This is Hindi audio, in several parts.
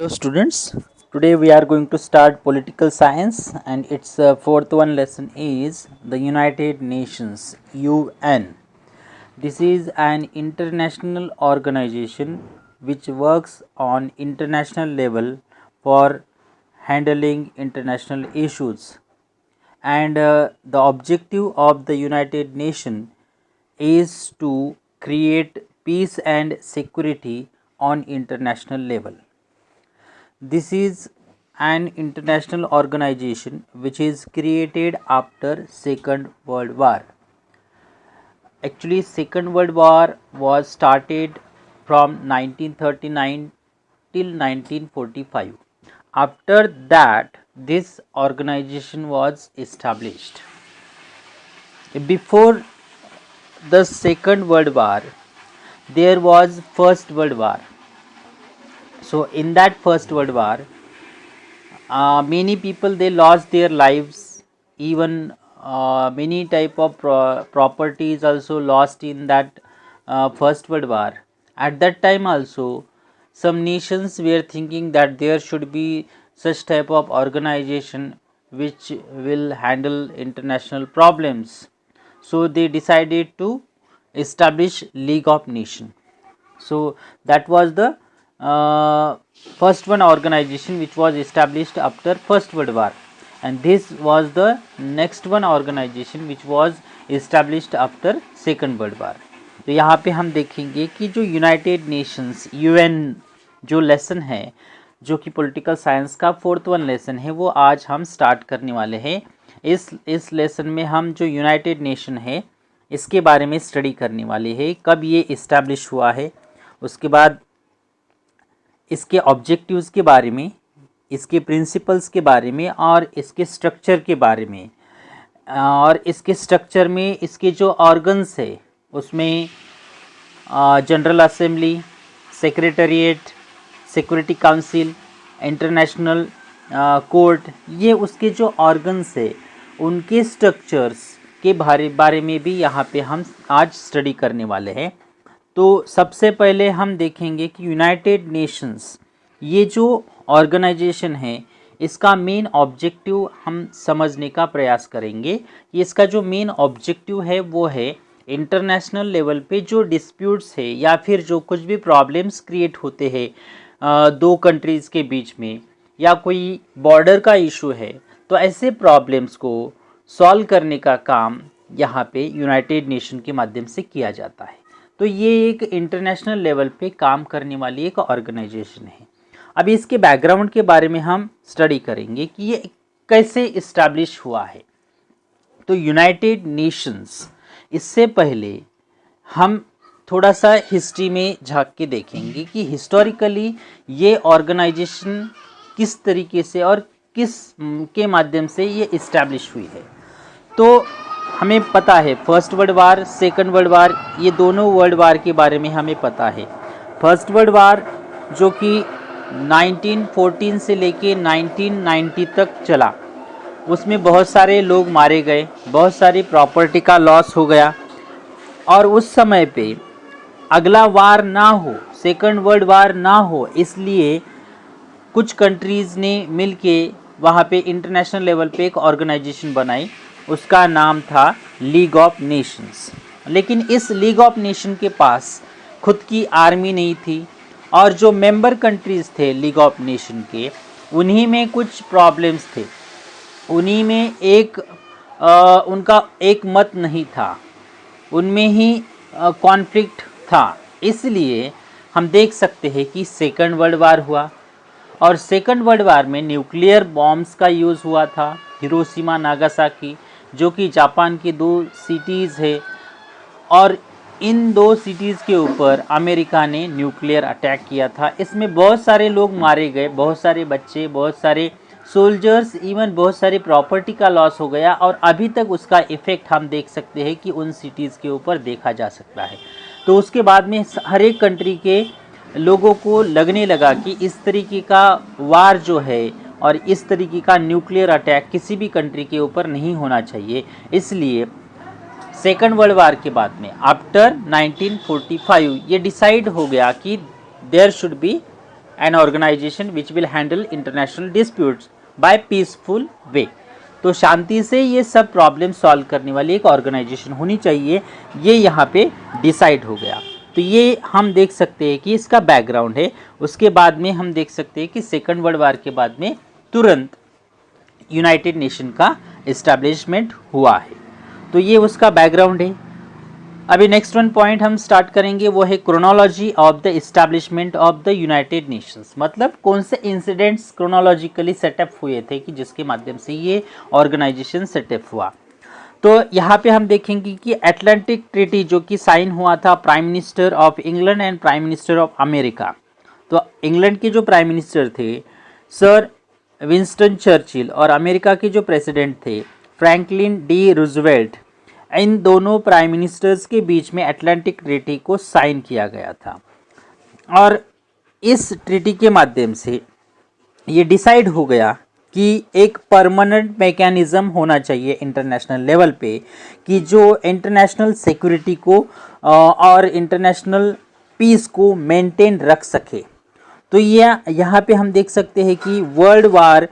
Hello students, today we are going to start political science and its fourth one lesson is the United Nations UN. This is an international organization which works on international level for handling international issues, and the objective of the United Nations is to create peace and security on international level. This is an international organization which is created after Second World War. Actually, Second World War was started from 1939 till 1945. After that, this organization was established. Before the Second World War, there was First World War. So in that First World War, many people they lost their lives. Even many type of properties also lost in that First World War. At that time also, some nations were thinking that there should be such type of organization which will handle international problems. So they decided to establish League of Nations. So that was the first one organization which was established after First World War, and this was the next one organization which was established after Second World War. तो यहाँ पे हम देखेंगे कि जो यूनाइटेड नेशंस यूएन जो लेसन है, जो कि पॉलिटिकल साइंस का फोर्थ वन लेसन है, वो आज हम स्टार्ट करने वाले हैं। इस लेसन में हम जो यूनाइटेड नेशन है इसके बारे में स्टडी करने वाले हैं, कब ये इस्टेब्लिश हुआ है, उसके बाद इसके ऑब्जेक्टिव्स के बारे में, इसके प्रिंसिपल्स के बारे में और इसके स्ट्रक्चर के बारे में। और इसके स्ट्रक्चर में इसके जो ऑर्गन्स है उसमें general assembly, secretariat, security council, International court, ये उसके जो ऑर्गन्स है उनके स्ट्रक्चर्स के बारे में भी यहाँ पे हम आज स्टडी करने वाले हैं। तो सबसे पहले हम देखेंगे कि यूनाइटेड नेशंस ये जो ऑर्गेनाइजेशन है इसका मेन ऑब्जेक्टिव हम समझने का प्रयास करेंगे। इसका जो मेन ऑब्जेक्टिव है वो है इंटरनेशनल लेवल पे जो डिस्प्यूट्स है या फिर जो कुछ भी प्रॉब्लम्स क्रिएट होते हैं दो कंट्रीज़ के बीच में, या कोई बॉर्डर का इशू है, तो ऐसे प्रॉब्लम्स को सॉल्व करने का काम यहाँ पे यूनाइटेड नेशन के माध्यम से किया जाता है। तो ये एक इंटरनेशनल लेवल पे काम करने वाली एक ऑर्गेनाइजेशन है। अभी इसके बैकग्राउंड के बारे में हम स्टडी करेंगे कि ये कैसे इस्टेब्लिश हुआ है। तो यूनाइटेड नेशंस, इससे पहले हम थोड़ा सा हिस्ट्री में झांक के देखेंगे कि हिस्टोरिकली ये ऑर्गेनाइजेशन किस तरीके से और किस के माध्यम से ये इस्टेब्लिश हुई है। तो हमें पता है first world war, second world war, ये दोनों वर्ल्ड वार के बारे में हमें पता है। फर्स्ट वर्ल्ड वार जो कि 1914 से लेके 1990 तक चला, उसमें बहुत सारे लोग मारे गए, बहुत सारी प्रॉपर्टी का लॉस हो गया। और उस समय पे अगला वार ना हो, सेकंड वर्ल्ड वार ना हो, इसलिए कुछ कंट्रीज़ ने मिलके वहाँ पे इंटरनेशनल लेवल पे एक ऑर्गेनाइजेशन बनाई, उसका नाम था लीग ऑफ नेशंस। लेकिन इस लीग ऑफ नेशन के पास खुद की आर्मी नहीं थी, और जो मेंबर कंट्रीज़ थे लीग ऑफ नेशन के, उन्हीं में कुछ प्रॉब्लम्स थे, उन्हीं में उनका एक मत नहीं था, उनमें ही कॉन्फ्लिक्ट था। इसलिए हम देख सकते हैं कि सेकंड वर्ल्ड वार हुआ, और सेकंड वर्ल्ड वार में न्यूक्लियर बॉम्ब्स का यूज़ हुआ था, हिरोशिमा नागासाकी, जो कि जापान की दो सिटीज़ है, और इन दो सिटीज़ के ऊपर अमेरिका ने न्यूक्लियर अटैक किया था। इसमें बहुत सारे लोग मारे गए, बहुत सारे बच्चे, बहुत सारे सोल्जर्स, इवन बहुत सारी प्रॉपर्टी का लॉस हो गया, और अभी तक उसका इफ़ेक्ट हम देख सकते हैं कि उन सिटीज़ के ऊपर देखा जा सकता है। तो उसके बाद में हर एक कंट्री के लोगों को लगने लगा कि इस तरीके का वार जो है और इस तरीके का न्यूक्लियर अटैक किसी भी कंट्री के ऊपर नहीं होना चाहिए। इसलिए सेकंड वर्ल्ड वार के बाद में आफ्टर 1945 ये डिसाइड हो गया कि there should be an organisation which will handle international disputes by peaceful way. तो शांति से ये सब प्रॉब्लम सॉल्व करने वाली एक ऑर्गेनाइजेशन होनी चाहिए, ये यहाँ पे डिसाइड हो गया। तो ये हम देख सकते हैं कि इसका बैकग्राउंड है। उसके बाद में हम देख सकते हैं कि सेकंड वर्ल्ड वार के बाद में तुरंत यूनाइटेड नेशन का इस्टेब्लिशमेंट हुआ है। तो ये उसका बैकग्राउंड है। अभी नेक्स्ट वन पॉइंट हम स्टार्ट करेंगे, वो है chronology of the establishment of the United Nations. मतलब कौन से इंसिडेंट्स क्रोनोलॉजिकली सेटअप हुए थे कि जिसके माध्यम से ये ऑर्गेनाइजेशन सेटअप हुआ। तो यहाँ पे हम देखेंगे कि अटलांटिक ट्रीटी जो कि साइन हुआ था prime minister of England and prime minister of America. तो इंग्लैंड के जो प्राइम मिनिस्टर थे सर विंस्टन चर्चिल और अमेरिका के जो प्रेसिडेंट थे फ्रैंकलिन डी रूजवेल्ट, इन दोनों प्राइम मिनिस्टर्स के बीच में अटलांटिक ट्रीटी को साइन किया गया था। और इस ट्रीटी के माध्यम से ये डिसाइड हो गया कि एक परमानेंट मैकेनिज्म होना चाहिए इंटरनेशनल लेवल पे कि जो इंटरनेशनल सिक्योरिटी को और इंटरनेशनल पीस को मेंटेन रख सके। तो ये यहाँ पे हम देख सकते हैं कि वर्ल्ड वार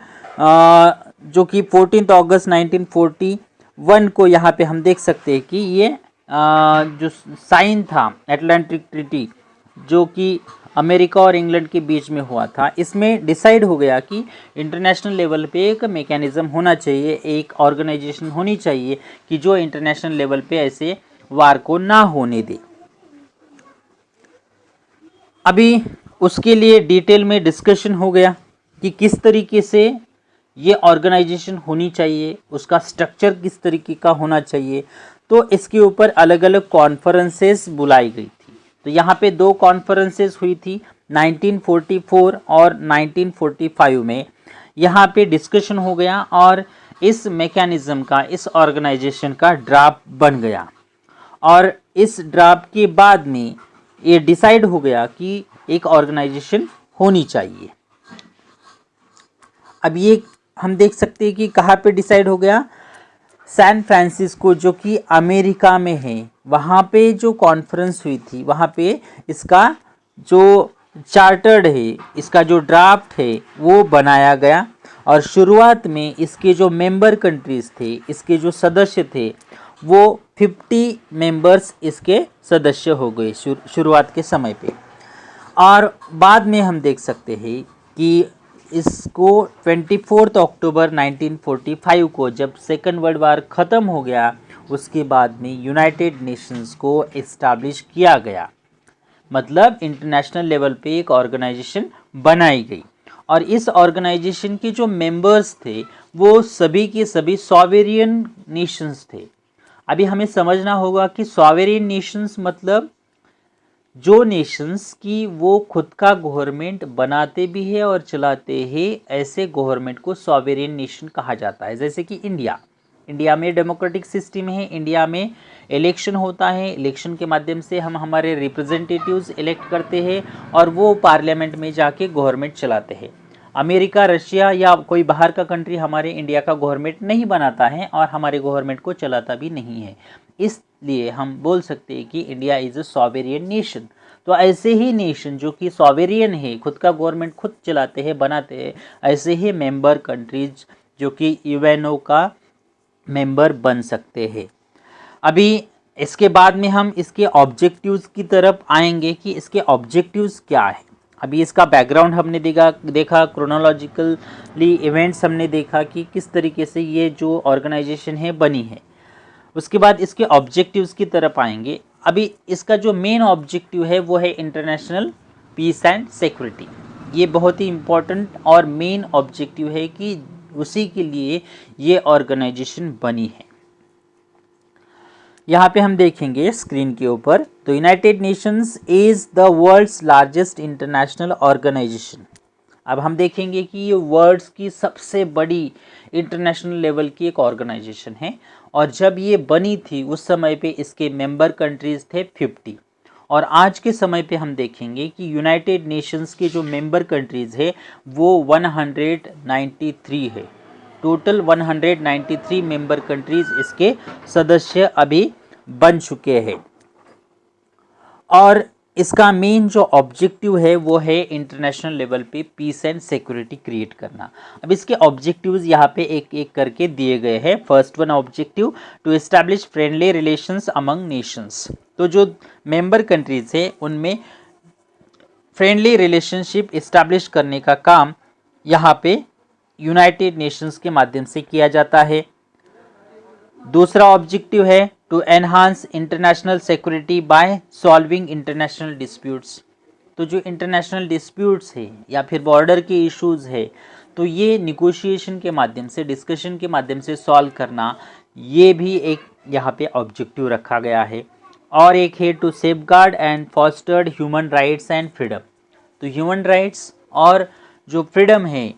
जो कि 14 अगस्त 1941 को यहाँ पे हम देख सकते हैं कि ये जो साइन था अटलांटिक ट्रीटी जो कि अमेरिका और इंग्लैंड के बीच में हुआ था, इसमें डिसाइड हो गया कि इंटरनेशनल लेवल पे एक मैकेनिज्म होना चाहिए, एक ऑर्गेनाइजेशन होनी चाहिए कि जो इंटरनेशनल लेवल पे ऐसे वार को ना होने दे। अभी उसके लिए डिटेल में डिस्कशन हो गया कि किस तरीके से ये ऑर्गेनाइजेशन होनी चाहिए, उसका स्ट्रक्चर किस तरीके का होना चाहिए। तो इसके ऊपर अलग अलग कॉन्फ्रेंसेस बुलाई गई थी। तो यहाँ पे 2 कॉन्फ्रेंसेस हुई थी 1944 और 1945 में। यहाँ पे डिस्कशन हो गया और इस मैकेनिज्म का, इस ऑर्गेनाइजेशन का ड्राफ्ट बन गया। और इस ड्राफ्ट के बाद में ये डिसाइड हो गया कि एक ऑर्गेनाइजेशन होनी चाहिए। अब ये हम देख सकते हैं कि कहाँ पे डिसाइड हो गया, सैन फ्रांसिस्को जो कि अमेरिका में है, वहाँ पे जो कॉन्फ्रेंस हुई थी वहाँ पे इसका जो चार्टर्ड है, इसका जो ड्राफ्ट है वो बनाया गया। और शुरुआत में इसके जो मेंबर कंट्रीज थे, इसके जो सदस्य थे वो 50 मेंबर्स इसके सदस्य हो गए शुरुआत के समय पे। और बाद में हम देख सकते हैं कि इसको 24 अक्टूबर 1945 को जब सेकेंड वर्ल्ड वार ख़त्म हो गया, उसके बाद में यूनाइटेड नेशंस को इस्टेब्लिश किया गया। मतलब इंटरनेशनल लेवल पे एक ऑर्गेनाइजेशन बनाई गई। और इस ऑर्गेनाइजेशन के जो मेंबर्स थे वो सभी के सभी सॉवेरियन नेशंस थे। अभी हमें समझना होगा कि सॉवेरियन नेशंस मतलब जो नेशंस की वो खुद का गवर्नमेंट बनाते भी है और चलाते हैं, ऐसे गवर्नमेंट को सॉवेरियन नेशन कहा जाता है। जैसे कि इंडिया में डेमोक्रेटिक सिस्टम है, इंडिया में इलेक्शन होता है, इलेक्शन के माध्यम से हम हमारे रिप्रेजेंटेटिव्स इलेक्ट करते हैं और वो पार्लियामेंट में जाके गवर्नमेंट चलाते हैं। अमेरिका, रशिया या कोई बाहर का कंट्री हमारे इंडिया का गवर्नमेंट नहीं बनाता है और हमारे गवर्नमेंट को चलाता भी नहीं है। इसलिए हम बोल सकते हैं कि इंडिया इज़ अ सॉवेरियन नेशन। तो ऐसे ही नेशन जो कि सॉवेरियन है, खुद का गवर्नमेंट खुद चलाते हैं, बनाते हैं, ऐसे ही मेंबर कंट्रीज जो कि यूएनओ का मेंबर बन सकते हैं। अभी इसके बाद में हम इसके ऑब्जेक्टिव्स की तरफ आएंगे कि इसके ऑब्जेक्टिव्स क्या है। अभी इसका बैकग्राउंड हमने देखा क्रोनोलॉजिकली इवेंट्स हमने देखा कि किस तरीके से ये जो ऑर्गेनाइजेशन है बनी है। उसके बाद इसके ऑब्जेक्टिव्स की तरफ आएंगे। अभी इसका जो मेन ऑब्जेक्टिव है वो है इंटरनेशनल पीस एंड सिक्योरिटी। ये बहुत ही इम्पोर्टेंट और मेन ऑब्जेक्टिव है कि उसी के लिए ये ऑर्गेनाइजेशन बनी है। यहाँ पे हम देखेंगे स्क्रीन के ऊपर, तो United Nations is the world's largest international organisation. अब हम देखेंगे कि ये वर्ल्ड्स की सबसे बड़ी इंटरनेशनल लेवल की एक ऑर्गेनाइजेशन है। और जब ये बनी थी उस समय पे इसके मेंबर कंट्रीज थे 50। और आज के समय पे हम देखेंगे कि यूनाइटेड नेशंस के जो मेंबर कंट्रीज है वो 193 है। टोटल 193 मेंबर कंट्रीज इसके सदस्य अभी बन चुके हैं। और इसका मेन जो ऑब्जेक्टिव है वो है इंटरनेशनल लेवल पे पीस एंड सिक्योरिटी क्रिएट करना। अब इसके ऑब्जेक्टिव्स यहाँ पे एक एक करके दिए गए हैं। First one objective, to establish friendly relations among nations. तो जो मेंबर कंट्रीज है उनमें फ्रेंडली रिलेशनशिप इस्टेब्लिश करने का काम यहाँ पे यूनाइटेड नेशंस के माध्यम से किया जाता है। दूसरा ऑब्जेक्टिव है to enhance international security by solving international disputes. तो जो इंटरनेशनल डिस्प्यूट्स है या फिर बॉर्डर के इश्यूज है तो ये निगोशिएशन के माध्यम से, डिस्कशन के माध्यम से सॉल्व करना, ये भी एक यहाँ पे ऑब्जेक्टिव रखा गया है। और एक है to safeguard and fostered human rights and freedom. तो ह्यूमन राइट्स और जो फ्रीडम है,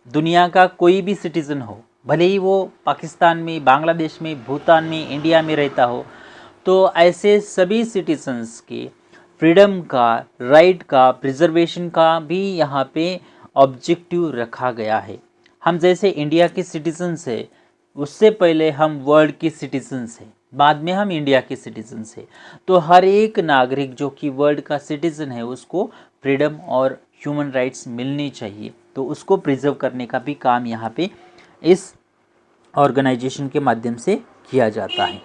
दुनिया का कोई भी सिटीज़न हो, भले ही वो पाकिस्तान में, बांग्लादेश में, भूटान में, इंडिया में रहता हो, तो ऐसे सभी सिटीजन्स के फ्रीडम का, राइट का, प्रिजर्वेशन का भी यहाँ पे ऑब्जेक्टिव रखा गया है। हम जैसे इंडिया के सिटीजन्स हैं, उससे पहले हम वर्ल्ड के सिटीजन्स हैं, बाद में हम इंडिया के सिटीजन्स हैं। तो हर एक नागरिक जो कि वर्ल्ड का सिटीज़न है उसको फ्रीडम और ह्यूमन राइट्स मिलनी चाहिए। तो उसको प्रिजर्व करने का भी काम यहाँ पे इस ऑर्गेनाइजेशन के माध्यम से किया जाता है।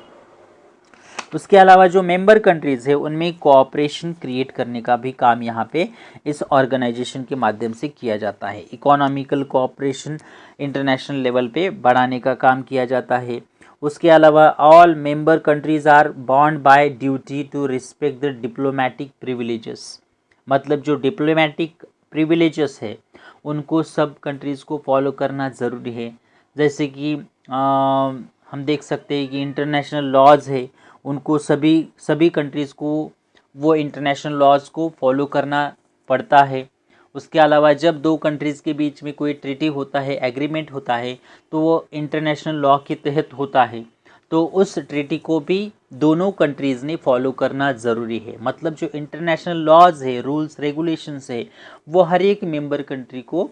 उसके अलावा जो मेंबर कंट्रीज़ है उनमें कोऑपरेशन क्रिएट करने का भी काम यहाँ पे इस ऑर्गेनाइजेशन के माध्यम से किया जाता है। इकोनॉमिकल कोऑपरेशन इंटरनेशनल लेवल पे बढ़ाने का काम किया जाता है। उसके अलावा all member countries are bound by duty to respect the diplomatic privileges. मतलब जो डिप्लोमेटिक प्रिविलेजेस है उनको सब कंट्रीज़ को फॉलो करना ज़रूरी है। जैसे कि हम देख सकते हैं कि इंटरनेशनल लॉज है, उनको सभी कंट्रीज़ को वो इंटरनेशनल लॉज को फॉलो करना पड़ता है। उसके अलावा जब दो कंट्रीज़ के बीच में कोई ट्रीटी होता है, एग्रीमेंट होता है, तो वो इंटरनेशनल लॉ के तहत होता है। तो उस ट्रीटी को भी दोनों कंट्रीज़ ने फॉलो करना ज़रूरी है। मतलब जो इंटरनेशनल लॉज है, रूल्स रेगुलेशंस है, वो हर एक मेंबर कंट्री को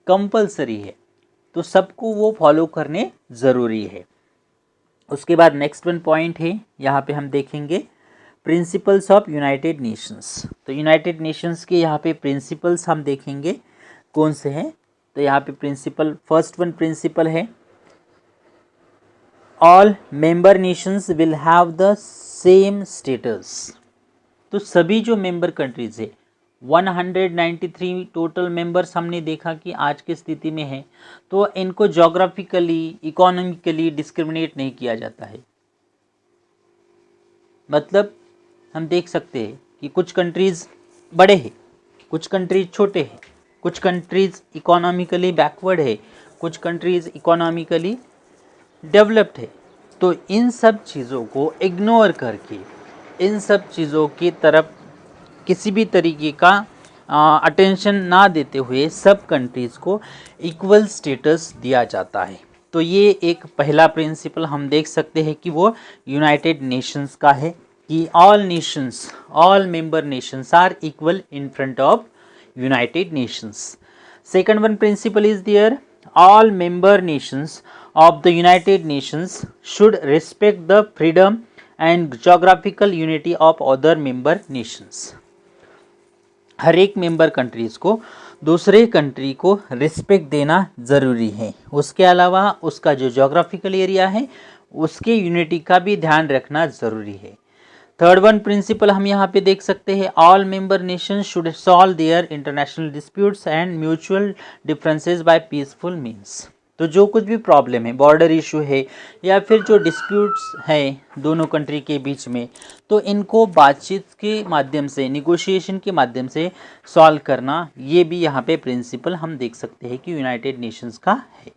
कंपलसरी है, तो सबको वो फॉलो करने ज़रूरी है। उसके बाद नेक्स्ट वन पॉइंट है, यहाँ पे हम देखेंगे प्रिंसिपल्स ऑफ यूनाइटेड नेशंस। तो यूनाइटेड नेशंस के यहाँ पे प्रिंसिपल्स हम देखेंगे कौन से हैं। तो यहाँ पे प्रिंसिपल, फर्स्ट वन प्रिंसिपल है all member Nations will have the same status. तो सभी जो मेंबर कंट्रीज है, 193 टोटल मेंबर्स हमने देखा कि आज की स्थिति में है, तो इनको जोग्राफिकली, इकोनॉमिकली डिस्क्रिमिनेट नहीं किया जाता है। मतलब हम देख सकते हैं कि कुछ कंट्रीज़ बड़े हैं, कुछ कंट्रीज छोटे हैं, कुछ कंट्रीज़ इकोनॉमिकली बैकवर्ड है, कुछ कंट्रीज़ इकोनॉमिकली डेवलप्ड है। तो इन सब चीज़ों को इग्नोर करके, इन सब चीज़ों की तरफ किसी भी तरीके का अटेंशन ना देते हुए सब कंट्रीज़ को इक्वल स्टेटस दिया जाता है। तो ये एक पहला प्रिंसिपल हम देख सकते हैं कि वो यूनाइटेड नेशंस का है कि all nations, all member nations are equal in front of United Nations. Second one principle is there, all member nations of the United Nations should respect the freedom and geographical unity of other member nations। हर एक मेंबर कंट्रीज को दूसरे कंट्री को रिस्पेक्ट देना ज़रूरी है। उसके अलावा उसका जो जोग्राफिकल एरिया है उसके यूनिटी का भी ध्यान रखना ज़रूरी है। थर्ड वन प्रिंसिपल हम यहाँ पे देख सकते हैं, all member nations should solve their international disputes and mutual differences by peaceful means. तो जो कुछ भी प्रॉब्लम है, बॉर्डर इशू है या फिर जो डिस्प्यूट्स हैं दोनों कंट्री के बीच में, तो इनको बातचीत के माध्यम से, निगोशिएशन के माध्यम से सॉल्व करना, ये भी यहाँ पे प्रिंसिपल हम देख सकते हैं कि यूनाइटेड नेशंस का है।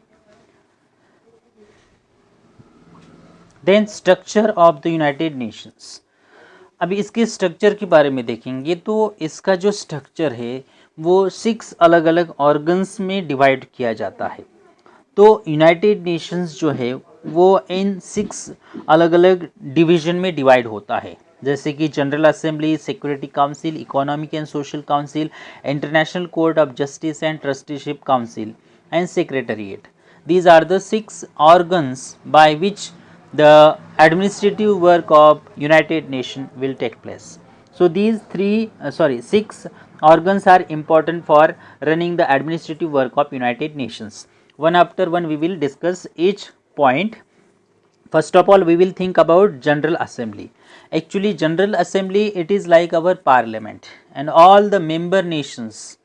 Then structure of the United Nations. अभी इसके स्ट्रक्चर के बारे में देखेंगे तो इसका जो स्ट्रक्चर है वो 6 अलग अलग ऑर्गन्स में डिवाइड किया जाता है। तो यूनाइटेड नेशंस जो है वो इन 6 अलग अलग डिवीजन में डिवाइड होता है, जैसे कि General Assembly, Security Council, Economic and Social Council, International Court of Justice and Trusteeship Council and Secretariat. These are the 6 organs by which the administrative work of United Nation will take place. So these six organs are important for running the administrative work of United Nations. One after one we will discuss each point. First of all, we will think about General Assembly. Actually, General Assembly, it is like our parliament, and all the member nations,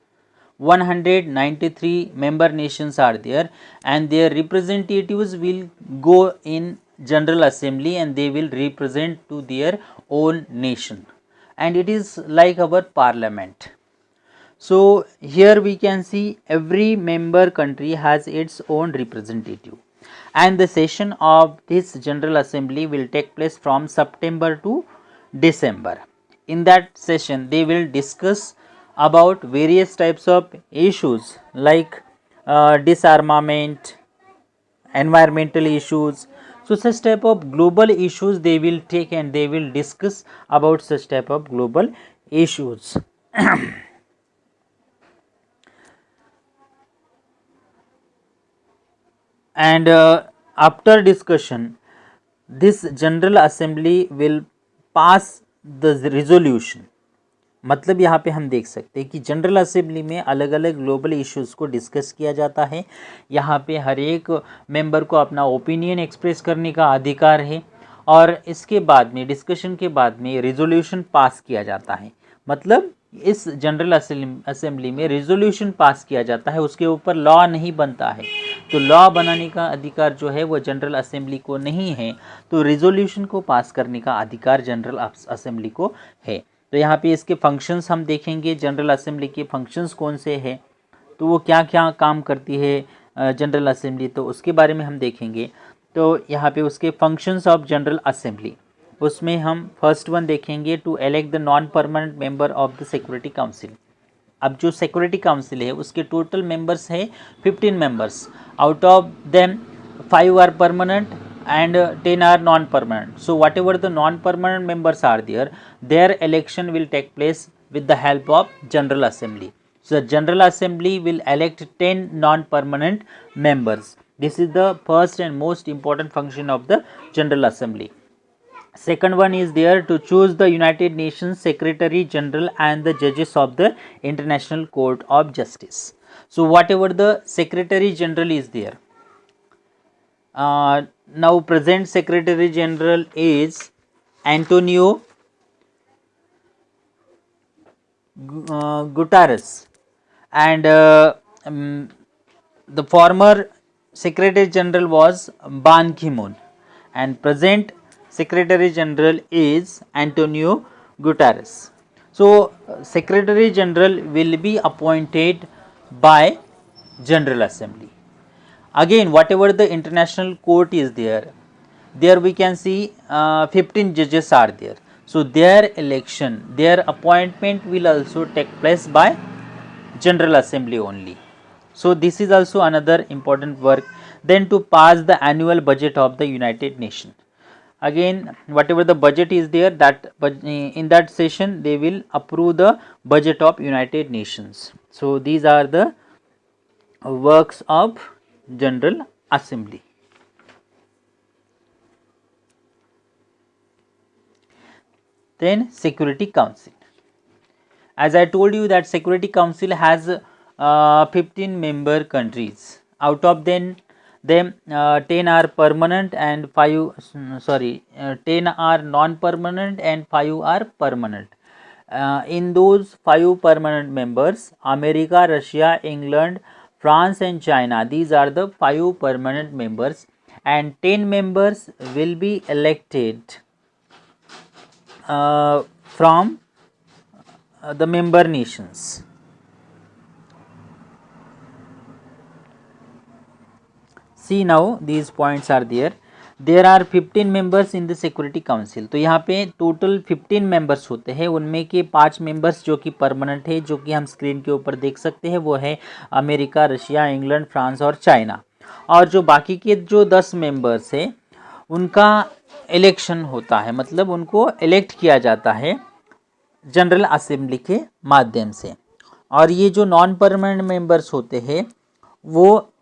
193 member nations are there, and their representatives will go in General Assembly and they will represent to their own nation, and it is like our parliament. So here we can see every member country has its own representative, and the session of this General Assembly will take place from September to December. In that session they will discuss about various types of issues like disarmament, environmental issues. So such type of global issues they will take and they will discuss about such type of global issues. And after discussion, this General Assembly will pass the resolution. मतलब यहाँ पे हम देख सकते हैं कि जनरल असेंबली में अलग अलग ग्लोबल इश्यूज़ को डिस्कस किया जाता है। यहाँ पे हर एक मेंबर को अपना ओपिनियन एक्सप्रेस करने का अधिकार है, और इसके बाद में डिस्कशन के बाद में रेजोल्यूशन पास किया जाता है। मतलब इस जनरल असेंबली में रेजोल्यूशन पास किया जाता है, उसके ऊपर लॉ नहीं बनता है। तो लॉ बनाने का अधिकार जो है वो जनरल असेंबली को नहीं है, तो रेजोल्यूशन को पास करने का अधिकार जनरल असेंबली को है। तो यहाँ पे इसके फंक्शंस हम देखेंगे, जनरल असेंबली के फंक्शंस कौन से हैं, तो वो क्या क्या काम करती है जनरल असेंबली, तो उसके बारे में हम देखेंगे। तो यहाँ पे उसके फंक्शंस ऑफ जनरल असेंबली, उसमें हम फर्स्ट वन देखेंगे, to elect the non permanent member of the Security Council. अब जो सिक्योरिटी काउंसिल है उसके टोटल मेंबर्स है 15 members, out of them 5 are permanent and 10 are non-permanent. So whatever the non-permanent members are there, their election will take place with the help of General Assembly. So the General Assembly will elect 10 non-permanent members. This is the first and most important function of the General Assembly. Second one is there to choose the United Nations Secretary General and the judges of the International Court of Justice. So whatever the Secretary General is there, now present Secretary General is Antonio Guterres, and the former Secretary General was Ban Ki-moon, and present Secretary General is Antonio Guterres. So Secretary General will be appointed by General Assembly. Again, whatever the international court is there, there we can see 15 judges are there. So their election, their appointment will also take place by General Assembly only. So this is also another important work. Then to pass the annual budget of the United Nations. Again, whatever the budget is there, that in that session they will approve the budget of United Nations. So these are the works of General Assembly. Then Security Council. As I told you that Security Council has 15 member countries. Out of them 10 are permanent and 10 are non-permanent and 5 are permanent. In those 5 permanent members, America, Russia, England, France and China, these are the 5 permanent members, and 10 members will be elected from the member nations. See now these points are there. There are 15 members in the Security Council. तो यहाँ पे टोटल 15 मेंबर्स होते हैं, उनमें के 5 मेंबर्स जो कि परमानेंट है, जो कि हम स्क्रीन के ऊपर देख सकते हैं, वो है अमेरिका, रशिया, इंग्लैंड, फ्रांस और चाइना। और जो बाकी के जो 10 मेंबर्स है उनका इलेक्शन होता है, मतलब उनको इलेक्ट किया जाता है जनरल असेंबली के माध्यम से। और ये जो नॉन परमानेंट मेंबर्स होते हैं वो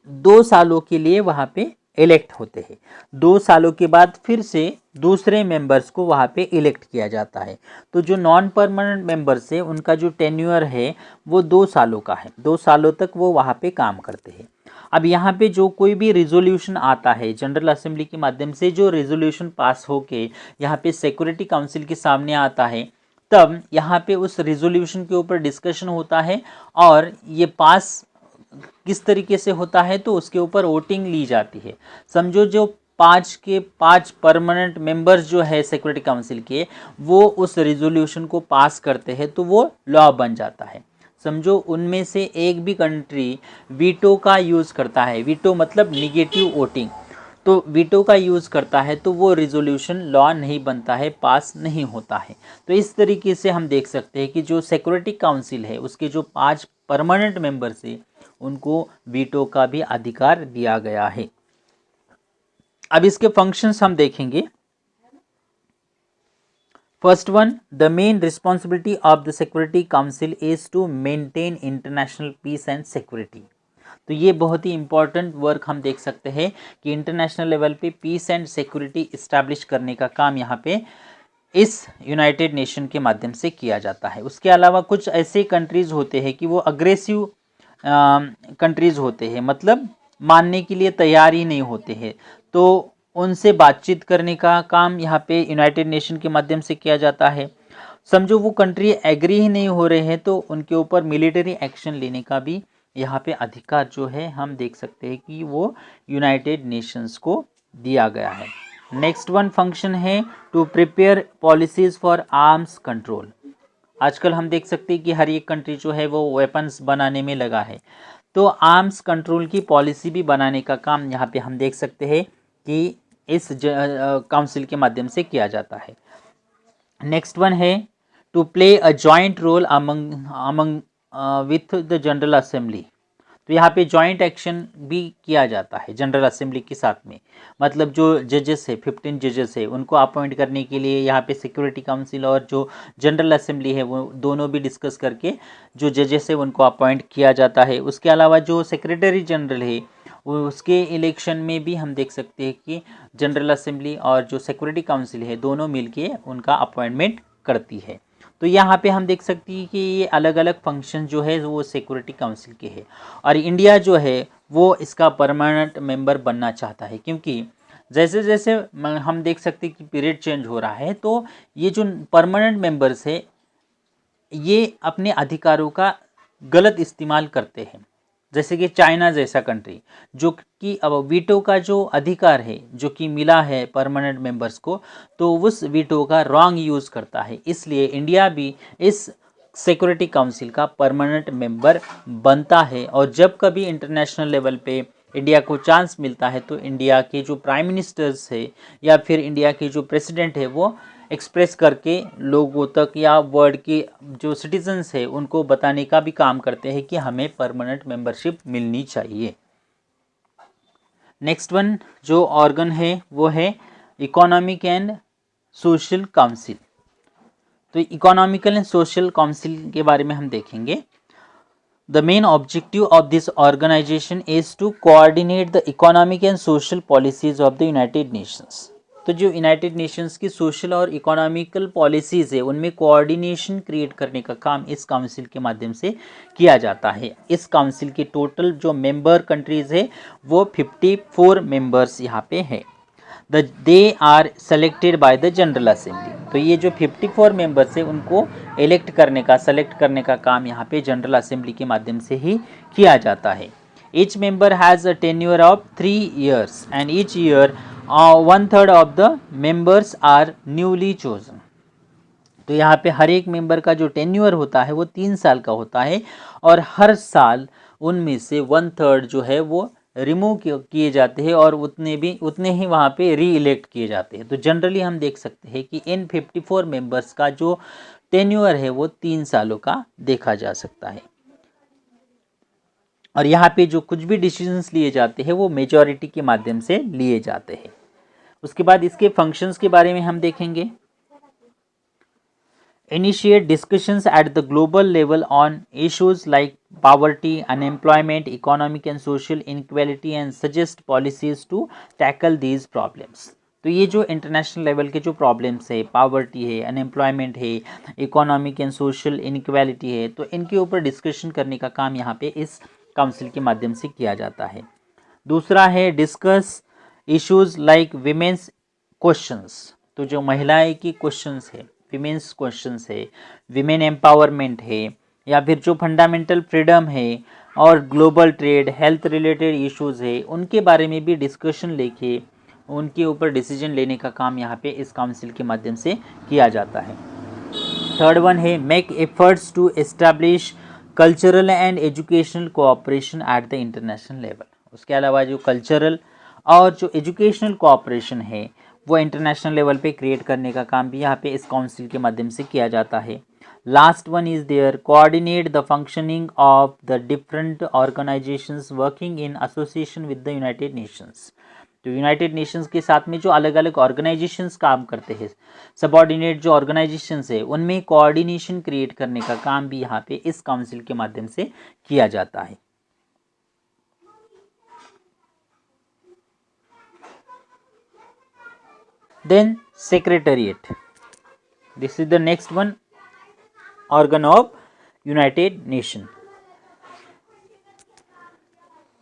2 सालों के लिए वहाँ पे इलेक्ट होते हैं। 2 सालों के बाद फिर से दूसरे मेंबर्स को वहाँ पे इलेक्ट किया जाता है। तो जो नॉन परमानेंट मेंबर्स है उनका जो टेन्योर है वो 2 सालों का है, 2 सालों तक वो वहाँ पे काम करते हैं। अब यहाँ पे जो कोई भी रिजोल्यूशन आता है जनरल असेंबली के माध्यम से, जो रिजोल्यूशन पास होके यहाँ पे सिक्योरिटी काउंसिल के सामने आता है, तब यहाँ पे उस रिजोल्यूशन के ऊपर डिस्कशन होता है और ये पास किस तरीके से होता है तो उसके ऊपर वोटिंग ली जाती है। समझो जो 5 के 5 परमानेंट मेंबर्स जो है सिक्योरिटी काउंसिल के, वो उस रिजोल्यूशन को पास करते हैं तो वो लॉ बन जाता है। समझो उनमें से एक भी कंट्री वीटो का यूज़ करता है, वीटो मतलब निगेटिव वोटिंग, तो वीटो का यूज़ करता है तो वो रिजोल्यूशन लॉ नहीं बनता है, पास नहीं होता है। तो इस तरीके से हम देख सकते हैं कि जो सिक्योरिटी काउंसिल है उसके जो 5 परमानेंट मेंबर्स है उनको वीटो का भी अधिकार दिया गया है। अब इसके फंक्शंस हम देखेंगे। First one, the main responsibility of the Security Council is to maintain international peace and security. तो ये बहुत ही इंपॉर्टेंट वर्क हम देख सकते हैं कि इंटरनेशनल लेवल पे पीस एंड सिक्योरिटी इस्टेब्लिश करने का काम यहाँ पे इस यूनाइटेड नेशन के माध्यम से किया जाता है। उसके अलावा कुछ ऐसे कंट्रीज़ होते हैं कि वो अग्रेसिव कंट्रीज़ होते हैं, मतलब मानने के लिए तैयार ही नहीं होते हैं, तो उनसे बातचीत करने का काम यहाँ पे यूनाइटेड नेशन के माध्यम से किया जाता है। समझो वो कंट्री एग्री ही नहीं हो रहे हैं तो उनके ऊपर मिलिट्री एक्शन लेने का भी यहाँ पे अधिकार जो है हम देख सकते हैं कि वो यूनाइटेड नेशंस को दिया गया है। नेक्स्ट वन फंक्शन है to prepare policies for arms control. आजकल हम देख सकते हैं कि हर एक कंट्री जो है वो वेपन्स बनाने में लगा है, तो आर्म्स कंट्रोल की पॉलिसी भी बनाने का काम यहाँ पे हम देख सकते हैं कि इस काउंसिल के माध्यम से किया जाता है। नेक्स्ट वन है to play a joint role among with the General Assembly. तो यहाँ पे जॉइंट एक्शन भी किया जाता है जनरल असेंबली के साथ में, मतलब जो जजेस है 15 जजेस है उनको अपॉइंट करने के लिए यहाँ पे सिक्योरिटी काउंसिल और जो जनरल असेंबली है वो दोनों भी डिस्कस करके जो जजेस है उनको अपॉइंट किया जाता है। उसके अलावा जो सेक्रेटरी जनरल है उसके इलेक्शन में भी हम देख सकते हैं कि जनरल असेंबली और जो सिक्योरिटी काउंसिल है दोनों मिलके उनका अपॉइंटमेंट करती है। तो यहाँ पे हम देख सकते हैं कि ये अलग अलग फंक्शन जो है वो सिक्योरिटी काउंसिल के है, और इंडिया जो है वो इसका परमानेंट मेंबर बनना चाहता है, क्योंकि जैसे जैसे हम देख सकते हैं कि पीरियड चेंज हो रहा है तो ये जो परमानेंट मेंबर्स है ये अपने अधिकारों का गलत इस्तेमाल करते हैं। जैसे कि चाइना जैसा कंट्री जो कि अब वीटो का जो अधिकार है जो कि मिला है परमानेंट मेंबर्स को, तो उस वीटो का रॉन्ग यूज़ करता है, इसलिए इंडिया भी इस सिक्योरिटी काउंसिल का परमानेंट मेंबर बनता है। और जब कभी इंटरनेशनल लेवल पे इंडिया को चांस मिलता है तो इंडिया के जो प्राइम मिनिस्टर्स है या फिर इंडिया के जो प्रेसिडेंट है वो एक्सप्रेस करके लोगों तक या वर्ल्ड के जो सिटीजन्स है उनको बताने का भी काम करते हैं कि हमें परमानेंट मेंबरशिप मिलनी चाहिए। नेक्स्ट वन जो ऑर्गन है वो है इकोनॉमिक एंड सोशल काउंसिल। तो इकोनॉमिकल एंड सोशल काउंसिल के बारे में हम देखेंगे। The main objective of this organization is to coordinate the economic and social policies of the United Nations. तो जो यूनाइटेड नेशंस की सोशल और इकोनॉमिकल पॉलिसीज़ है उनमें कोऑर्डिनेशन क्रिएट करने का काम इस काउंसिल के माध्यम से किया जाता है। इस काउंसिल के टोटल जो मेंबर कंट्रीज़ है वो 54 मेंबर्स यहाँ पे है। They are selected by the General Assembly. तो ये जो 54 मेंबर्स है उनको इलेक्ट करने का, सेलेक्ट करने का काम यहाँ पे जनरल असेंबली के माध्यम से ही किया जाता है। Each member has a tenure of 3 years and each year 1/3 of the members are newly chosen. तो यहाँ पे हर एक मेंबर का जो टेन्योर होता है वो 3 साल का होता है और हर साल उनमें से 1/3 जो है वो रिमूव किए जाते हैं और उतने ही वहाँ पे री इलेक्ट किए जाते हैं। तो जनरली हम देख सकते हैं कि इन 54 मेंबर्स का जो टेन्योर है वो 3 सालों का देखा जा सकता है। और यहाँ पे जो कुछ भी डिसीजंस लिए जाते हैं वो मेजॉरिटी के माध्यम से लिए जाते हैं। उसके बाद इसके फंक्शंस के बारे में हम देखेंगे। initiate discussions at the global level on issues like poverty, unemployment, economic and social inequality and suggest policies to tackle these problems. तो ये जो इंटरनेशनल लेवल के जो प्रॉब्लम्स है, पावर्टी है, अनएम्प्लॉयमेंट है, इकोनॉमिक एंड सोशल इनइक्वालिटी है, तो इनके ऊपर डिस्कशन करने का काम यहाँ पे इस काउंसिल के माध्यम से किया जाता है। दूसरा है discuss issues like women's questions, तो जो महिलाएं की क्वेश्चंस है, विमेंस क्वेश्चंस है, विमेन एम्पावरमेंट है, या फिर जो फंडामेंटल फ्रीडम है और global trade, health related issues है, उनके बारे में भी डिस्कशन लेके उनके ऊपर डिसीजन लेने का काम यहाँ पे इस काउंसिल के माध्यम से किया जाता है। थर्ड वन है make efforts to establish cultural and educational cooperation at the international level. उसके अलावा जो कल्चरल और जो एजुकेशनल कोऑपरेशन है वो इंटरनेशनल लेवल पे क्रिएट करने का काम भी यहाँ पे इस काउंसिल के माध्यम से किया जाता है। Last one is there coordinate the functioning of the different organisations working in association with the United Nations. तो यूनाइटेड नेशंस के साथ में जो अलग अलग ऑर्गेनाइजेशंस काम करते हैं, सबऑर्डिनेट जो ऑर्गेनाइजेशंस है, उनमें कोऑर्डिनेशन क्रिएट करने का काम भी यहाँ पे इस काउंसिल के माध्यम से किया जाता है। Then Secretariat. This is the next one organ of United Nations.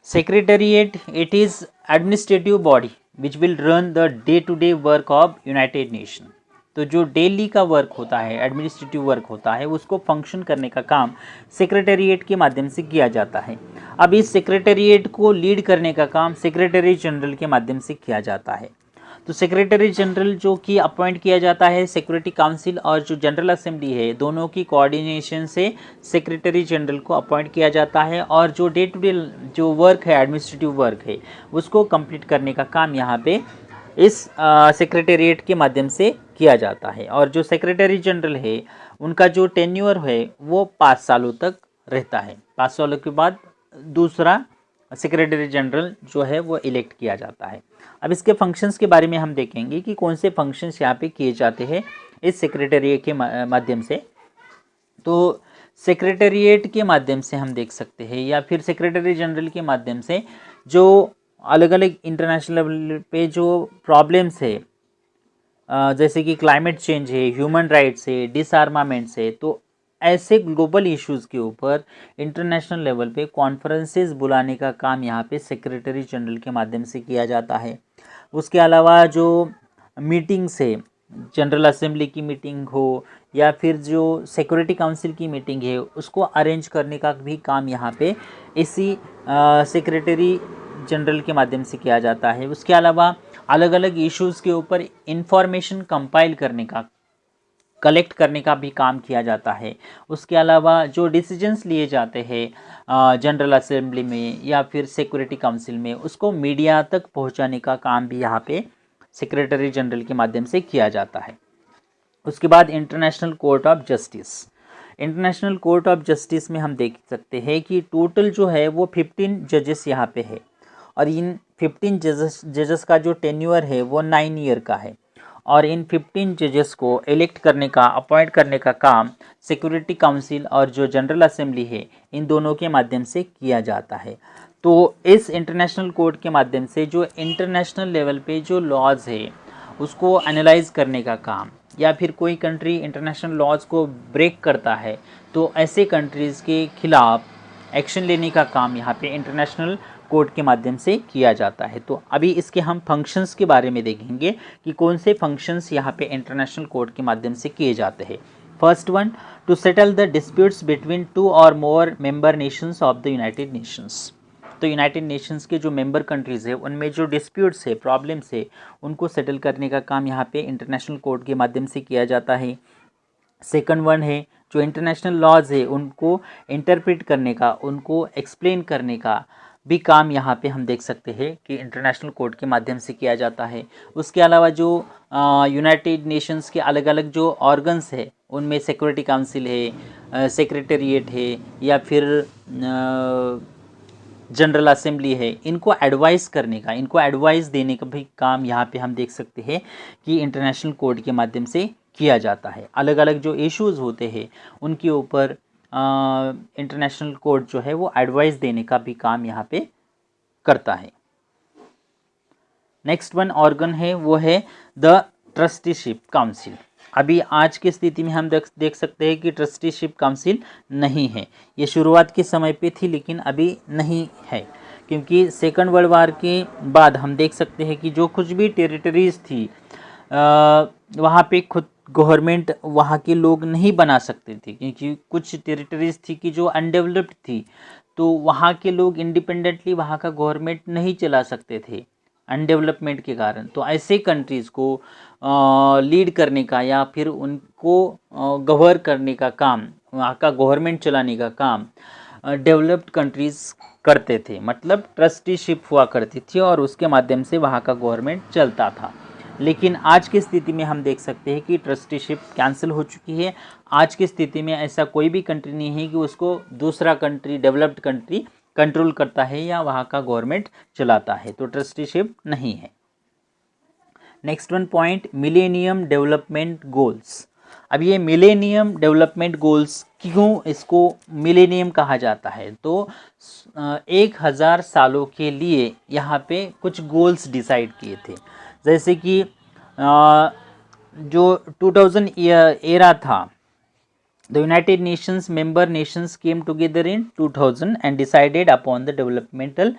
Secretariat, it is administrative body which will run the day-to-day work of United Nations. तो जो डेली का वर्क होता है, एडमिनिस्ट्रेटिव वर्क होता है, उसको फंक्शन करने का काम सेक्रेटेरिएट के माध्यम से किया जाता है। अब इस सेक्रेटेरिएट को लीड करने का काम सेक्रेटरी जनरल के माध्यम से किया जाता है। तो सेक्रेटरी जनरल जो कि अपॉइंट किया जाता है सिक्योरिटी काउंसिल और जो जनरल असेंबली है, दोनों की कोऑर्डिनेशन से सेक्रेटरी जनरल को अपॉइंट किया जाता है और जो डे टू डे जो वर्क है, एडमिनिस्ट्रेटिव वर्क है, उसको कंप्लीट करने का काम यहाँ पे इस सेक्रेटेरिएट के माध्यम से किया जाता है। और जो सेक्रेटरी जनरल है उनका जो टेन्योर है वो 5 सालों तक रहता है। 5 सालों के बाद दूसरा सेक्रेटरी जनरल जो है वो इलेक्ट किया जाता है। अब इसके फंक्शंस के बारे में हम देखेंगे कि कौन से फंक्शंस यहाँ पे किए जाते हैं इस सेक्रेटरिएट के माध्यम से। तो सेक्रेटरिएट के माध्यम से हम देख सकते हैं या फिर सेक्रेटरी जनरल के माध्यम से जो अलग अलग इंटरनेशनल लेवल पे जो प्रॉब्लम्स है, जैसे कि क्लाइमेट चेंज है, ह्यूमन राइट्स है, डिसआर्मामेंट्स है, तो ऐसे ग्लोबल इश्यूज़ के ऊपर इंटरनेशनल लेवल पे कॉन्फ्रेंसेस बुलाने का काम यहाँ पे सेक्रेटरी जनरल के माध्यम से किया जाता है। उसके अलावा जो मीटिंग्स है, जनरल असेंबली की मीटिंग हो या फिर जो सिक्योरिटी काउंसिल की मीटिंग है, उसको अरेंज करने का भी काम यहाँ पे इसी सेक्रेटरी जनरल के माध्यम से किया जाता है। उसके अलावा अलग अलग इश्यूज़ के ऊपर इंफॉर्मेशन कंपाइल करने का, कलेक्ट करने का भी काम किया जाता है। उसके अलावा जो डिसीजंस लिए जाते हैं जनरल असेंबली में या फिर सिक्योरिटी काउंसिल में, उसको मीडिया तक पहुंचाने का काम भी यहाँ पे सेक्रेटरी जनरल के माध्यम से किया जाता है। उसके बाद international Court of justice. International Court of justice में हम देख सकते हैं कि टोटल जो है वो 15 जजेस यहाँ पे है और इन 15 जजेस का जो टेन्योर है वो 9 ईयर का है और इन 15 जजेस को इलेक्ट करने का, अपॉइंट करने का काम सिक्योरिटी काउंसिल और जो जनरल असेंबली है, इन दोनों के माध्यम से किया जाता है। तो इस इंटरनेशनल कोर्ट के माध्यम से जो इंटरनेशनल लेवल पे जो लॉज है उसको एनालाइज करने का काम, या फिर कोई कंट्री इंटरनेशनल लॉज को ब्रेक करता है तो ऐसे कंट्रीज़ के खिलाफ एक्शन लेने का काम यहाँ पे इंटरनेशनल कोर्ट के माध्यम से किया जाता है। तो अभी इसके हम फंक्शंस के बारे में देखेंगे कि कौन से फंक्शंस यहाँ पे इंटरनेशनल कोर्ट के माध्यम से किए जाते हैं। First one, to settle the disputes between 2 और more member nations of the United Nations. तो यूनाइटेड नेशंस के जो मेंबर कंट्रीज़ है उनमें जो डिस्प्यूट्स है, प्रॉब्लम्स है, उनको सेटल करने का काम यहाँ पे इंटरनेशनल कोर्ट के माध्यम से किया जाता है। सेकंड वन है जो इंटरनेशनल लॉज है उनको इंटरप्रेट करने का, उनको एक्सप्लेन करने का भी काम यहाँ पे हम देख सकते हैं कि इंटरनेशनल कोर्ट के माध्यम से किया जाता है। उसके अलावा जो यूनाइटेड नेशंस के अलग अलग जो ऑर्गन्स है उनमें सिक्योरिटी काउंसिल है, सेक्रेटेरिएट है या फिर जनरल असेंबली है, इनको एडवाइस करने का, इनको एडवाइस देने का भी काम यहाँ पे हम देख सकते हैं कि इंटरनेशनल कोर्ट के माध्यम से किया जाता है। अलग अलग जो इश्यूज़ होते हैं उनके ऊपर इंटरनेशनल कोर्ट जो है वो एडवाइस देने का भी काम यहाँ पे करता है। नेक्स्ट वन ऑर्गन है वो है द ट्रस्टीशिप काउंसिल। अभी आज की स्थिति में हम देख सकते हैं कि ट्रस्टीशिप काउंसिल नहीं है। ये शुरुआत के समय पे थी लेकिन अभी नहीं है, क्योंकि सेकंड वर्ल्ड वार के बाद हम देख सकते हैं कि जो कुछ भी टेरिटरीज थी वहाँ पे खुद गवर्नमेंट वहाँ के लोग नहीं बना सकते थे, क्योंकि कुछ टेरिटरीज थी कि जो अनडेवलप्ड थी, तो वहाँ के लोग इंडिपेंडेंटली वहाँ का गवर्नमेंट नहीं चला सकते थे अनडेवलपमेंट के कारण। तो ऐसे कंट्रीज़ को लीड करने का या फिर उनको गवर्न करने का काम, वहाँ का गवर्नमेंट चलाने का काम डेवलप्ड कंट्रीज़ करते थे। मतलब ट्रस्टीशिप हुआ करती थी और उसके माध्यम से वहाँ का गवर्नमेंट चलता था। लेकिन आज की स्थिति में हम देख सकते हैं कि ट्रस्टीशिप कैंसिल हो चुकी है। आज की स्थिति में ऐसा कोई भी कंट्री नहीं है कि उसको दूसरा कंट्री, डेवलप्ड कंट्री कंट्रोल करता है या वहाँ का गवर्नमेंट चलाता है, तो ट्रस्टीशिप नहीं है। Next one point, millennium development goals. अब ये मिलेनियम डेवलपमेंट गोल्स क्यों इसको मिलेनियम कहा जाता है, तो 1000 सालों के लिए यहाँ पे कुछ गोल्स डिसाइड किए थे। जैसे कि जो 2000 एरा था, The United Nations member nations came together in 2000 and decided upon the developmental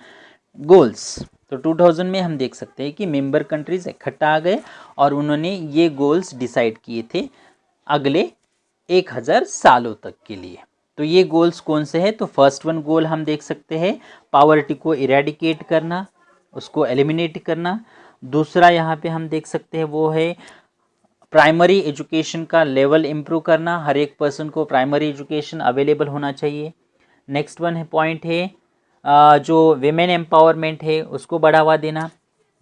goals. तो 2000 में हम देख सकते हैं कि मेंबर कंट्रीज इकट्ठा आ गए और उन्होंने ये गोल्स डिसाइड किए थे अगले 1000 सालों तक के लिए। तो ये गोल्स कौन से हैं, तो फर्स्ट वन गोल हम देख सकते हैं पॉवर्टी को इरेडिकेट करना, उसको एलिमिनेट करना। दूसरा यहाँ पे हम देख सकते हैं वो है प्राइमरी एजुकेशन का लेवल इम्प्रूव करना, हर एक पर्सन को प्राइमरी एजुकेशन अवेलेबल होना चाहिए। नेक्स्ट वन है पॉइंट है जो विमेन एम्पावरमेंट है उसको बढ़ावा देना,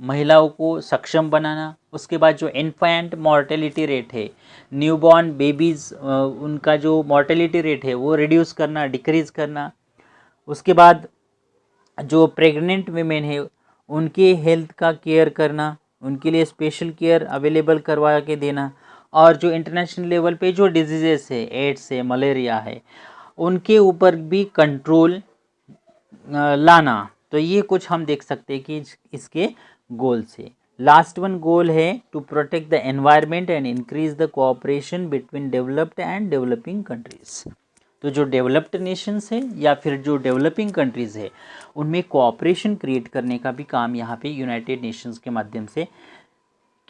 महिलाओं को सक्षम बनाना। उसके बाद जो इन्फेंट मॉर्टेलिटी रेट है, न्यूबॉर्न बेबीज़ उनका जो मॉर्टेलिटी रेट है वो रिड्यूस करना, डिक्रीज़ करना। उसके बाद जो प्रेग्नेंट वीमेन है उनके हेल्थ का केयर करना, उनके लिए स्पेशल केयर अवेलेबल करवा के देना। और जो इंटरनेशनल लेवल पे जो डिजीज़ेस है, एड्स है, मलेरिया है, उनके ऊपर भी कंट्रोल लाना। तो ये कुछ हम देख सकते हैं कि इसके गोल्स है। लास्ट वन गोल है to protect the environment and increase the cooperation between developed and developing countries. तो जो डेवलप्ड नेशंस है या फिर जो डेवलपिंग कंट्रीज़ है उनमें कोऑपरेशन क्रिएट करने का भी काम यहाँ पे यूनाइटेड नेशंस के माध्यम से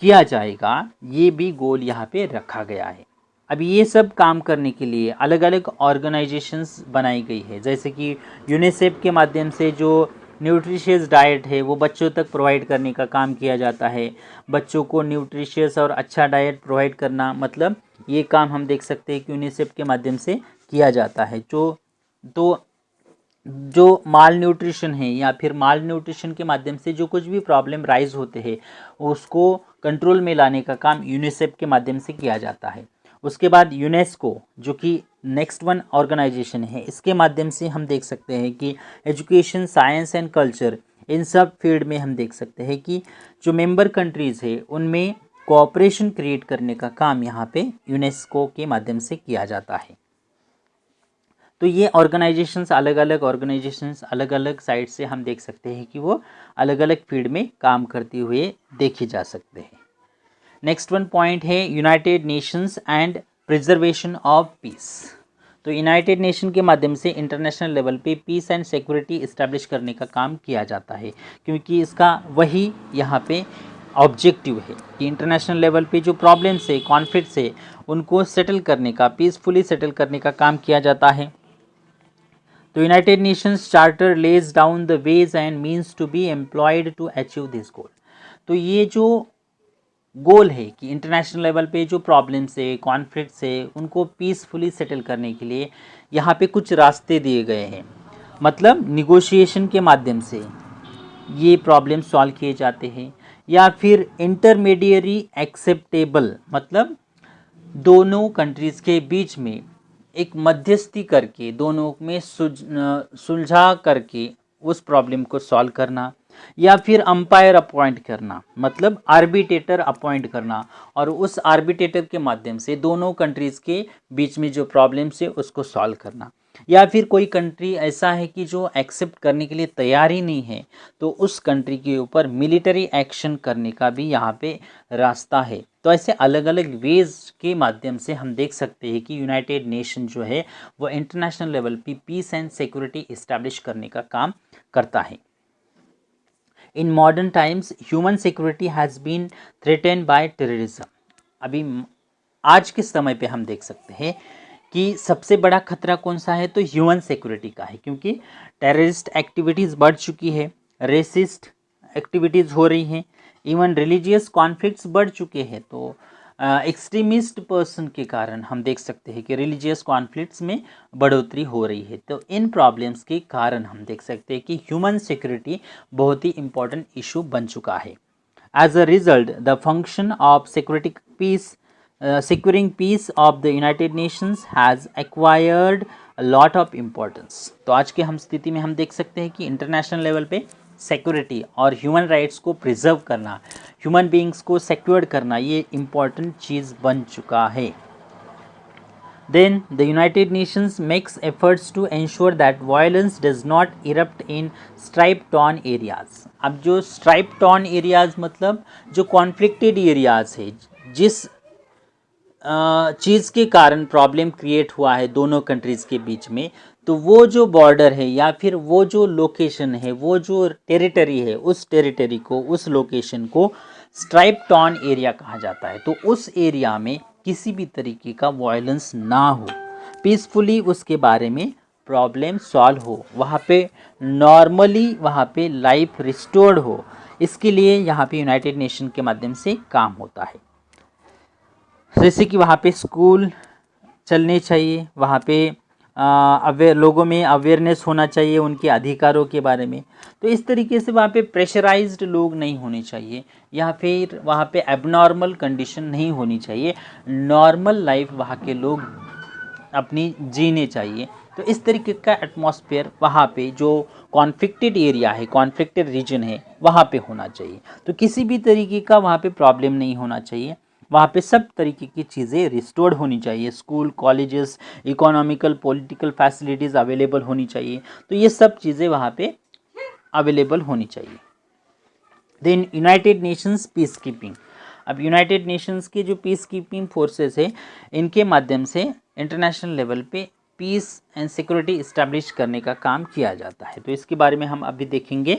किया जाएगा। ये भी गोल यहाँ पे रखा गया है। अब ये सब काम करने के लिए अलग अलग ऑर्गेनाइजेशंस बनाई गई है, जैसे कि यूनिसेफ के माध्यम से जो न्यूट्रिशियस डाइट है वो बच्चों तक प्रोवाइड करने का काम किया जाता है। बच्चों को न्यूट्रिशियस और अच्छा डाइट प्रोवाइड करना, मतलब ये काम हम देख सकते हैं कि यूनिसेफ के माध्यम से किया जाता है। जो माल न्यूट्रिशन है या फिर माल न्यूट्रिशन के माध्यम से जो कुछ भी प्रॉब्लम राइज होते हैं उसको कंट्रोल में लाने का काम यूनिसेफ के माध्यम से किया जाता है। उसके बाद यूनेस्को जो कि नेक्स्ट वन ऑर्गेनाइजेशन है, इसके माध्यम से हम देख सकते हैं कि एजुकेशन, साइंस एंड कल्चर, इन सब फील्ड में हम देख सकते हैं कि जो मेंबर कंट्रीज़ है उनमें कोऑपरेशन क्रिएट करने का काम यहाँ पे यूनेस्को के माध्यम से किया जाता है। तो ये ऑर्गेनाइजेशंस, अलग अलग ऑर्गेनाइजेशंस अलग अलग साइड से हम देख सकते हैं कि वो अलग अलग फील्ड में काम करते हुए देखे जा सकते हैं। नेक्स्ट वन पॉइंट है United Nations and preservation of peace. तो यूनाइटेड नेशन के माध्यम से इंटरनेशनल लेवल पे पीस एंड सिक्योरिटी इस्टेब्लिश करने का काम किया जाता है, क्योंकि इसका वही यहाँ पे ऑब्जेक्टिव है कि इंटरनेशनल लेवल पे जो प्रॉब्लम्स है, कॉन्फ्लिक्ट्स है, उनको सेटल करने का, पीसफुली सेटल करने का काम किया जाता है। तो United Nations Charter lays down the ways and means to be employed to achieve this goal. तो ये जो गोल है कि इंटरनेशनल लेवल पे जो प्रॉब्लम्स है, कॉन्फ्लिक्ट्स है, उनको पीसफुली सेटल करने के लिए यहाँ पे कुछ रास्ते दिए गए हैं। मतलब निगोशिएशन के माध्यम से ये प्रॉब्लम सॉल्व किए जाते हैं, या फिर इंटरमीडियरी एक्सेप्टेबल, मतलब दोनों कंट्रीज़ के बीच में एक मध्यस्थी करके दोनों में सुलझा करके उस प्रॉब्लम को सॉल्व करना। या फिर अंपायर अपॉइंट करना, मतलब आर्बिट्रेटर अपॉइंट करना, और उस आर्बिट्रेटर के माध्यम से दोनों कंट्रीज़ के बीच में जो प्रॉब्लम्स है उसको सॉल्व करना। या फिर कोई कंट्री ऐसा है कि जो एक्सेप्ट करने के लिए तैयार ही नहीं है, तो उस कंट्री के ऊपर मिलिट्री एक्शन करने का भी यहाँ पे रास्ता है। तो ऐसे अलग अलग वेज के माध्यम से हम देख सकते हैं कि यूनाइटेड नेशन जो है वो इंटरनेशनल लेवल पे पीस एंड सिक्योरिटी इस्टेब्लिश करने का काम करता है। In modern times human security has been threatened by terrorism. अभी आज के समय पे हम देख सकते हैं कि सबसे बड़ा खतरा कौन सा है, तो ह्यूमन सिक्योरिटी का है, क्योंकि टेररिस्ट एक्टिविटीज़ बढ़ चुकी है, रेसिस्ट एक्टिविटीज़ हो रही हैं, इवन रिलीजियस कॉन्फ्लिक्ट्स बढ़ चुके हैं। तो एक्सट्रीमिस्ट पर्सन के कारण हम देख सकते हैं कि रिलीजियस कॉन्फ्लिक्ट्स में बढ़ोतरी हो रही है। तो इन प्रॉब्लम्स के कारण हम देख सकते हैं कि ह्यूमन सिक्योरिटी बहुत ही इम्पोर्टेंट इशू बन चुका है। As a result the function of security peace securing peace of the United Nations has acquired a lot of importance। तो आज के हम स्थिति में हम देख सकते हैं कि इंटरनेशनल लेवल पे सिक्योरिटी और ह्यूमन राइट्स को प्रिजर्व करना, ह्यूमन बीइंग्स को सिक्योर्ड करना, ये इम्पॉर्टेंट चीज़ बन चुका है। Then the United Nations makes efforts to ensure that violence does not erupt in stripe-torn areas। अब जो stripe-torn areas मतलब जो कॉन्फ्लिक्टेड एरियाज है, जिस चीज़ के कारण प्रॉब्लम क्रिएट हुआ है दोनों कंट्रीज़ के बीच में, तो वो जो बॉर्डर है या फिर वो जो लोकेशन है, वो जो टेरिटरी है, उस टेरिटरी को, उस लोकेशन को स्ट्राइप टॉन एरिया कहा जाता है। तो उस एरिया में किसी भी तरीके का वायलेंस ना हो, पीसफुली उसके बारे में प्रॉब्लम सॉल्व हो, वहाँ पे नॉर्मली वहाँ पे लाइफ रिस्टोर्ड हो, इसके लिए यहाँ पे यूनाइटेड नेशन के माध्यम से काम होता है। जैसे कि वहाँ पे स्कूल चलने चाहिए, वहाँ पे लोगों में अवेयरनेस होना चाहिए उनके अधिकारों के बारे में। तो इस तरीके से वहाँ पे प्रेशराइज्ड लोग नहीं होने चाहिए, या फिर वहाँ पे एबनॉर्मल कंडीशन नहीं होनी चाहिए, नॉर्मल लाइफ वहाँ के लोग अपनी जीने चाहिए। तो इस तरीके का एटमॉस्फेयर वहाँ पे जो कॉन्फ्लिक्टेड एरिया है, कॉन्फ्लिक्टेड रीजन है, वहाँ पे होना चाहिए। तो किसी भी तरीके का वहाँ पे प्रॉब्लम नहीं होना चाहिए, वहाँ पे सब तरीके की चीज़ें रिस्टोर्ड होनी चाहिए, school, colleges, economical, political facilities available होनी चाहिए। तो ये सब चीज़ें वहाँ पे अवेलेबल होनी चाहिए। Then United Nations peacekeeping. अब यूनाइटेड नेशंस के जो पीस कीपिंग फोर्सेस है, इनके माध्यम से इंटरनेशनल लेवल पे पीस एंड सिक्योरिटी इस्टेब्लिश करने का काम किया जाता है। तो इसके बारे में हम अभी देखेंगे।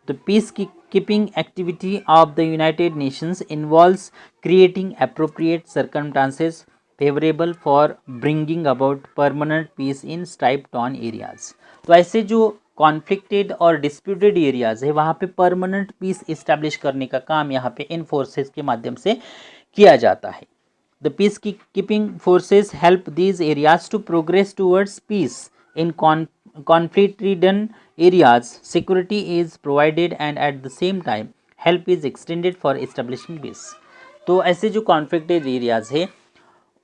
तो peacekeeping activity of the United Nations involves creating appropriate circumstances favourable for bringing about permanent peace in strife torn areas. तो ऐसे जो कॉन्फ्लिक्टेड और डिस्प्यूटेड एरियाज है, वहाँ पे परमानेंट पीस इस्टेब्लिश करने का काम यहाँ पे इन फोर्सेस के माध्यम से किया जाता है। The peacekeeping forces help these areas to progress towards peace. In conflict-ridden areas, security is provided and at the same time help is extended for establishing peace. तो ऐसे जो कॉन्फ्लिक्टेड एरियाज है,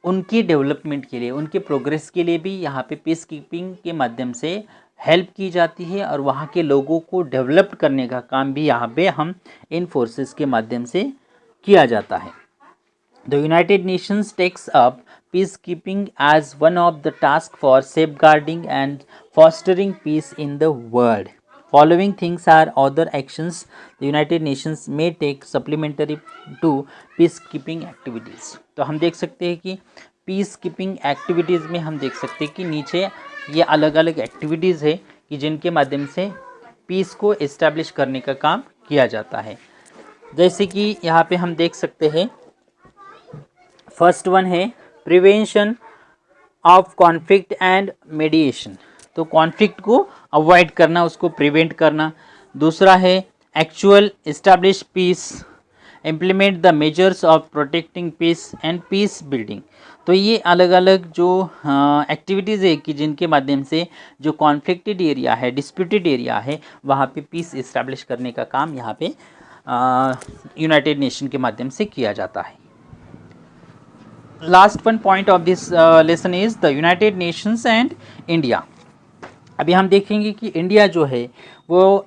उनकी डेवलपमेंट के लिए, उनके प्रोग्रेस के लिए भी यहाँ पे पीस कीपिंग के माध्यम से हेल्प की जाती है, और वहाँ के लोगों को डेवलप करने का काम भी यहाँ पे हम इन फोर्सेस के माध्यम से किया जाता है। The United Nations takes up peacekeeping as one of the tasks for safeguarding and fostering peace in the world. Following things are other actions the United Nations may take supplementary to peacekeeping activities. तो हम देख सकते हैं कि peacekeeping activities में हम देख सकते हैं कि नीचे ये अलग अलग एक्टिविटीज़ है कि जिनके माध्यम से पीस को इस्टेब्लिश करने का काम किया जाता है। जैसे कि यहाँ पे हम देख सकते हैं, फर्स्ट वन है प्रिवेंशन ऑफ कॉन्फ्लिक्ट एंड मेडिएशन। तो कॉन्फ्लिक्ट को अवॉइड करना, उसको प्रिवेंट करना। दूसरा है actual establish peace, implement the measures of protecting peace and peace building. तो ये अलग अलग जो एक्टिविटीज़ है कि जिनके माध्यम से जो कॉन्फ्लिक्टेड एरिया है, डिस्प्यूटेड एरिया है, वहाँ पे पीस इस्टेब्लिश करने का काम यहाँ पे यूनाइटेड नेशन के माध्यम से किया जाता है। Last one point of this lesson is the United Nations and India. अभी हम देखेंगे कि इंडिया जो है वो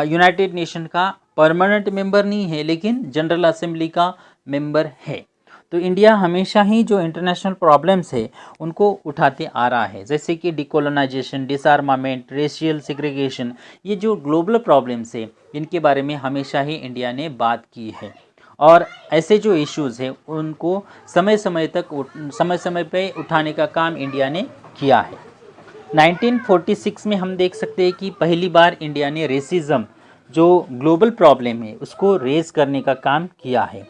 यूनाइटेड नेशन का परमानेंट मेंबर नहीं है, लेकिन जनरल असेंबली का मेंबर है। तो इंडिया हमेशा ही जो इंटरनेशनल प्रॉब्लम्स है उनको उठाते आ रहा है, जैसे कि डिकोलोनाइजेशन, डिसआर्मामेंट, रेशियल सेग्रीगेशन, ये जो ग्लोबल प्रॉब्लम्स है इनके बारे में हमेशा ही इंडिया ने बात की है। और ऐसे जो इश्यूज़ है उनको समय समय पे उठाने का काम इंडिया ने किया है। 1946 में हम देख सकते हैं कि पहली बार इंडिया ने रेसिज्म जो ग्लोबल प्रॉब्लम है उसको रेज करने का काम किया है।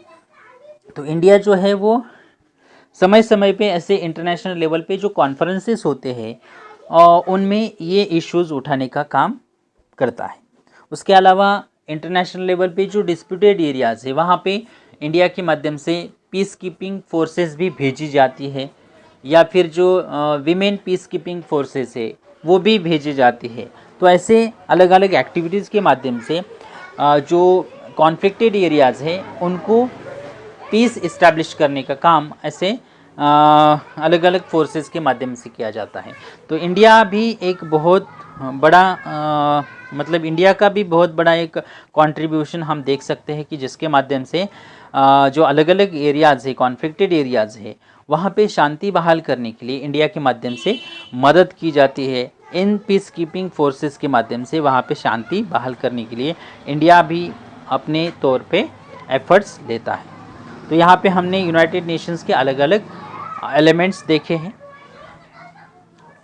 तो इंडिया जो है वो समय समय पे ऐसे इंटरनेशनल लेवल पे जो कॉन्फ्रेंसेस होते हैं उनमें ये इश्यूज़ उठाने का काम करता है। उसके अलावा इंटरनेशनल लेवल पे जो डिस्प्यूटेड एरियाज़ है वहाँ पे इंडिया के माध्यम से पीस कीपिंग फोर्सेस भी भेजी जाती है, या फिर जो विमेन पीस कीपिंग फोर्सेस है वो भी भेजी जाती है। तो ऐसे अलग अलग एक्टिविटीज़ के माध्यम से जो कॉन्फ्लिक्टेड एरियाज़ है उनको पीस इस्टेब्लिश करने का काम ऐसे अलग अलग फोर्सेस के माध्यम से किया जाता है। तो इंडिया भी एक बहुत बड़ा मतलब इंडिया का भी बहुत बड़ा एक कंट्रीब्यूशन हम देख सकते हैं कि जिसके माध्यम से जो अलग अलग एरियाज़ है, कॉन्फ्लिक्टेड एरियाज़ है, वहाँ पे शांति बहाल करने के लिए इंडिया के माध्यम से मदद की जाती है। इन पीस कीपिंग फोर्सेस के माध्यम से वहाँ पे शांति बहाल करने के लिए इंडिया भी अपने तौर पे एफर्ट्स लेता है। तो यहाँ पे हमने यूनाइटेड नेशंस के अलग अलग एलिमेंट्स देखे हैं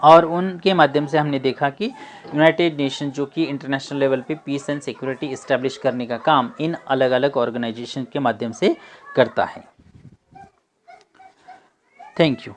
और उनके माध्यम से हमने देखा कि यूनाइटेड नेशन जो कि इंटरनेशनल लेवल पे पीस एंड सिक्योरिटी इस्टेब्लिश करने का काम इन अलग अलग ऑर्गेनाइजेशन के माध्यम से करता है। Thank you.